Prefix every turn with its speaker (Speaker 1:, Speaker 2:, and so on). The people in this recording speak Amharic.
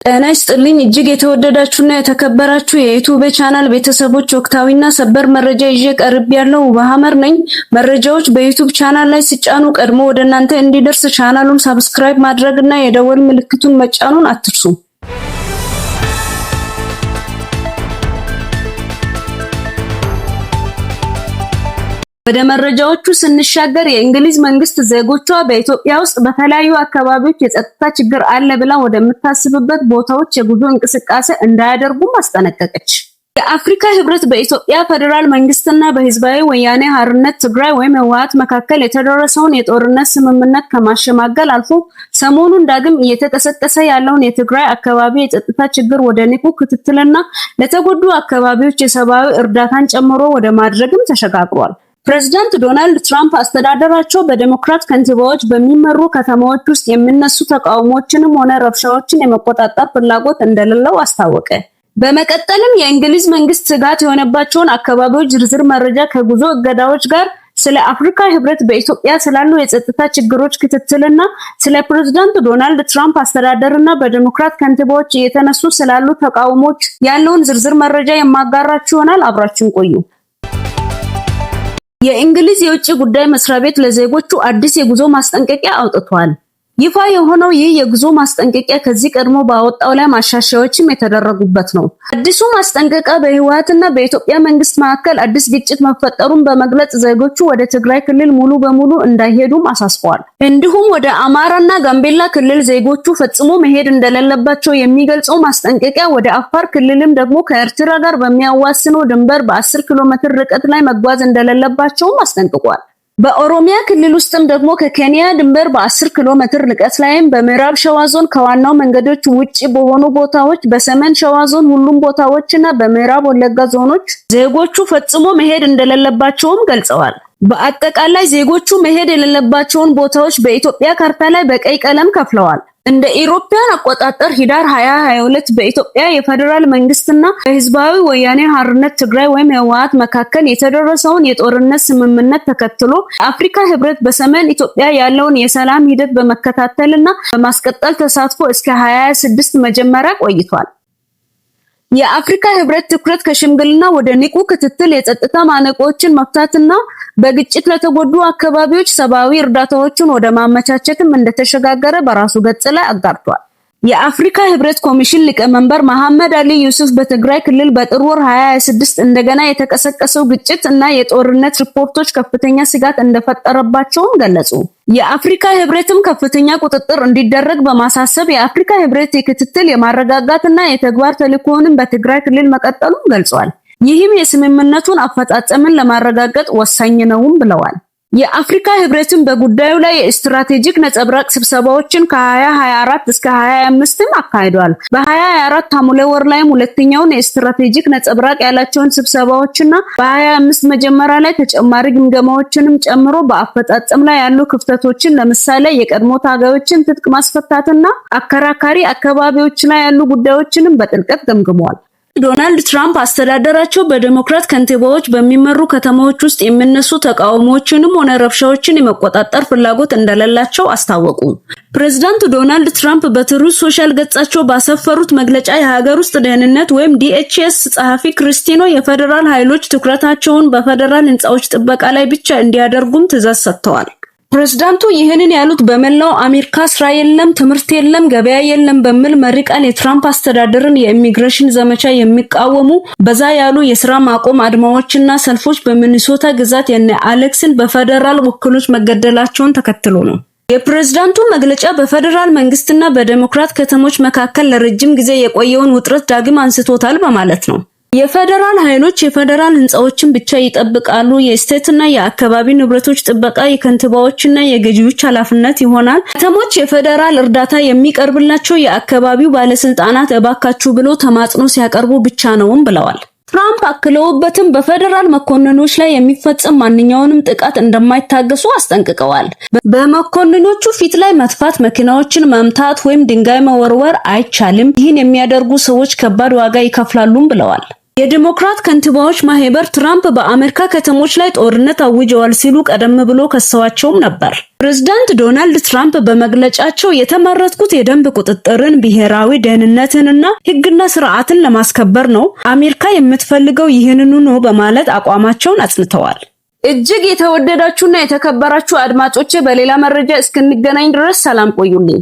Speaker 1: ጤና ይስጥልኝ እጅግ የተወደዳችሁና የተከበራችሁ የዩቲዩብ ቻናል ቤተሰቦች ወቅታዊና ሰበር መረጃ ይዤ ቀርቤያለሁ። በሐመር ነኝ። መረጃዎች በዩቲዩብ ቻናል ላይ ሲጫኑ ቀድሞ ወደ እናንተ እንዲደርስ ቻናሉን ሰብስክራይብ ማድረግና የደወል ምልክቱን መጫኑን አትርሱ። ወደ መረጃዎቹ ስንሻገር የእንግሊዝ መንግስት ዜጎቿ በኢትዮጵያ ውስጥ በተለያዩ አካባቢዎች የጸጥታ ችግር አለ ብላ ወደምታስብበት ቦታዎች የጉዞ እንቅስቃሴ እንዳያደርጉ አስጠነቀቀች። የአፍሪካ ህብረት በኢትዮጵያ ፌደራል መንግስትና በህዝባዊ ወያኔ ሓርነት ትግራይ ወይም ህወሓት መካከል የተደረሰውን የጦርነት ስምምነት ከማሸማገል አልፎ ሰሞኑን ዳግም እየተቀሰቀሰ ያለውን የትግራይ አካባቢ የጸጥታ ችግር ወደ ንቁ ክትትልና ለተጎዱ አካባቢዎች የሰብአዊ እርዳታን ጨምሮ ወደ ማድረግም ተሸጋግሯል። ፕሬዝዳንት ዶናልድ ትራምፕ አስተዳደራቸው በዲሞክራት ከንቲባዎች በሚመሩ ከተማዎች ውስጥ የሚነሱ ተቃውሞዎችንም ሆነ ረብሻዎችን የመቆጣጠር ፍላጎት እንደሌለው አስታወቀ። በመቀጠልም የእንግሊዝ መንግስት ስጋት የሆነባቸውን አካባቢዎች ዝርዝር መረጃ ከጉዞ እገዳዎች ጋር ስለ አፍሪካ ህብረት በኢትዮጵያ ስላሉ የጸጥታ ችግሮች ክትትልና ስለ ፕሬዝዳንት ዶናልድ ትራምፕ አስተዳደርና በዲሞክራት ከንቲባዎች እየተነሱ ስላሉ ተቃውሞዎች ያለውን ዝርዝር መረጃ የማጋራችሁ ይሆናል። አብራችሁን ቆዩ። የእንግሊዝ የውጭ ጉዳይ መስሪያ ቤት ለዜጎቹ አዲስ የጉዞ ማስጠንቀቂያ አውጥቷል። ይፋ የሆነው ይህ የጉዞ ማስጠንቀቂያ ከዚህ ቀድሞ ባወጣው ላይ ማሻሻያዎችም የተደረጉበት ነው። አዲሱ ማስጠንቀቂያ በህወሓትና በኢትዮጵያ መንግስት መካከል አዲስ ግጭት መፈጠሩን በመግለጽ ዜጎቹ ወደ ትግራይ ክልል ሙሉ በሙሉ እንዳይሄዱም አሳስቧል። እንዲሁም ወደ አማራና ጋምቤላ ክልል ዜጎቹ ፈጽሞ መሄድ እንደሌለባቸው የሚገልጸው ማስጠንቀቂያ ወደ አፋር ክልልም ደግሞ ከኤርትራ ጋር በሚያዋስነው ድንበር በ10 ኪሎ ሜትር ርቀት ላይ መጓዝ እንደሌለባቸውም አስጠንቅቋል። በኦሮሚያ ክልል ውስጥም ደግሞ ከኬንያ ድንበር በ10 ኪሎ ሜትር ርቀት ላይም በምዕራብ ሸዋ ዞን ከዋናው መንገዶች ውጪ በሆኑ ቦታዎች፣ በሰሜን ሸዋ ዞን ሁሉም ቦታዎችና በምዕራብ ወለጋ ዞኖች ዜጎቹ ፈጽሞ መሄድ እንደሌለባቸውም ገልጸዋል። በአጠቃላይ ዜጎቹ መሄድ የሌለባቸውን ቦታዎች በኢትዮጵያ ካርታ ላይ በቀይ ቀለም ከፍለዋል። እንደ ኢሮፒያን አቆጣጠር ህዳር 2022 በኢትዮጵያ የፌደራል መንግስትና በህዝባዊ ወያኔ ሓርነት ትግራይ ወይም ህወሓት መካከል የተደረሰውን የጦርነት ስምምነት ተከትሎ የአፍሪካ ህብረት በሰሜን ኢትዮጵያ ያለውን የሰላም ሂደት በመከታተልና በማስቀጠል ተሳትፎ እስከ 2026 መጀመሪያ ቆይቷል። የአፍሪካ ህብረት ትኩረት ከሽምግልና ወደ ንቁ ክትትል፣ የጸጥታ ማነቆችን መፍታትና በግጭት ለተጎዱ አካባቢዎች ሰብአዊ እርዳታዎችን ወደ ማመቻቸትም እንደተሸጋገረ በራሱ ገጽ ላይ አጋርቷል። የአፍሪካ ህብረት ኮሚሽን ሊቀመንበር መሐመድ አሊ ዩሱፍ በትግራይ ክልል በጥር ወር 2026 እንደገና የተቀሰቀሰው ግጭት እና የጦርነት ሪፖርቶች ከፍተኛ ስጋት እንደፈጠረባቸውም ገለጹ። የአፍሪካ ህብረትም ከፍተኛ ቁጥጥር እንዲደረግ በማሳሰብ የአፍሪካ ህብረት የክትትል የማረጋጋትና የተግባር ተልዕኮውን በትግራይ ክልል መቀጠሉን ገልጿል። ይህም የስምምነቱን አፈጻጸምን ለማረጋገጥ ወሳኝ ነውም ብለዋል። የአፍሪካ ህብረትም በጉዳዩ ላይ የስትራቴጂክ ነጸብራቅ ስብሰባዎችን ከ2024 እስከ 2025 አካሂዷል። በ2024 ሐምሌ ወር ላይም ሁለተኛውን የስትራቴጂክ ነጸብራቅ ያላቸውን ስብሰባዎችና በ2025 መጀመሪያ ላይ ተጨማሪ ግምገማዎችንም ጨምሮ በአፈጻጸም ላይ ያሉ ክፍተቶችን ለምሳሌ የቀድሞ ታጋዮችን ትጥቅ ማስፈታትና አከራካሪ አካባቢዎች ላይ ያሉ ጉዳዮችንም በጥልቀት ገምግመዋል። ዶናልድ ትራምፕ አስተዳደራቸው በዲሞክራት ከንቲባዎች በሚመሩ ከተማዎች ውስጥ የሚነሱ ተቃውሞዎችንም ሆነ ረብሻዎችን የመቆጣጠር ፍላጎት እንደሌላቸው አስታወቁ። ፕሬዝዳንት ዶናልድ ትራምፕ በትሩዝ ሶሻል ገጻቸው ባሰፈሩት መግለጫ የሀገር ውስጥ ደህንነት ወይም DHS ጸሐፊ ክሪስቲኖ የፌደራል ኃይሎች ትኩረታቸውን በፌደራል ህንጻዎች ጥበቃ ላይ ብቻ እንዲያደርጉም ትዕዛዝ ሰጥተዋል። ፕሬዝዳንቱ ይህንን ያሉት በመላው አሜሪካ ስራ የለም፣ ትምህርት የለም፣ ገበያ የለም በሚል መሪ ቃል የትራምፕ አስተዳደርን የኢሚግሬሽን ዘመቻ የሚቃወሙ በዛ ያሉ የስራ ማቆም አድማዎችና ሰልፎች በሚኒሶታ ግዛት የነ አሌክስን በፌደራል ወኪሎች መገደላቸውን ተከትሎ ነው። የፕሬዝዳንቱ መግለጫ በፌደራል መንግስትና በዲሞክራት ከተሞች መካከል ለረጅም ጊዜ የቆየውን ውጥረት ዳግም አንስቶታል በማለት ነው። የፌደራል ኃይሎች የፌደራል ህንጻዎችን ብቻ ይጠብቃሉ። የስቴትና የአካባቢ ንብረቶች ጥበቃ የከንቲባዎችና የገዢዎች ኃላፊነት ይሆናል። ከተሞች የፌደራል እርዳታ የሚቀርብላቸው የአካባቢው ባለስልጣናት እባካችሁ ብሎ ተማጽኖ ሲያቀርቡ ብቻ ነውም ብለዋል። ትራምፕ አክለውበትም በፌደራል መኮንኖች ላይ የሚፈጸም ማንኛውንም ጥቃት እንደማይታገሱ አስጠንቅቀዋል። በመኮንኖቹ ፊት ላይ መጥፋት፣ መኪናዎችን መምታት ወይም ድንጋይ መወርወር አይቻልም። ይህን የሚያደርጉ ሰዎች ከባድ ዋጋ ይከፍላሉም ብለዋል። የዲሞክራት ከንቲባዎች ማህበር ትራምፕ በአሜሪካ ከተሞች ላይ ጦርነት አውጀዋል ሲሉ ቀደም ብሎ ከሰዋቸውም ነበር። ፕሬዝዳንት ዶናልድ ትራምፕ በመግለጫቸው የተመረጥኩት የደንብ ቁጥጥርን፣ ብሔራዊ ደህንነትንና ሕግና ስርዓትን ለማስከበር ነው፣ አሜሪካ የምትፈልገው ይህንኑ ነው በማለት አቋማቸውን አጽንተዋል። እጅግ የተወደዳችሁና የተከበራችሁ አድማጮቼ በሌላ መረጃ እስክንገናኝ ድረስ ሰላም ቆዩልኝ።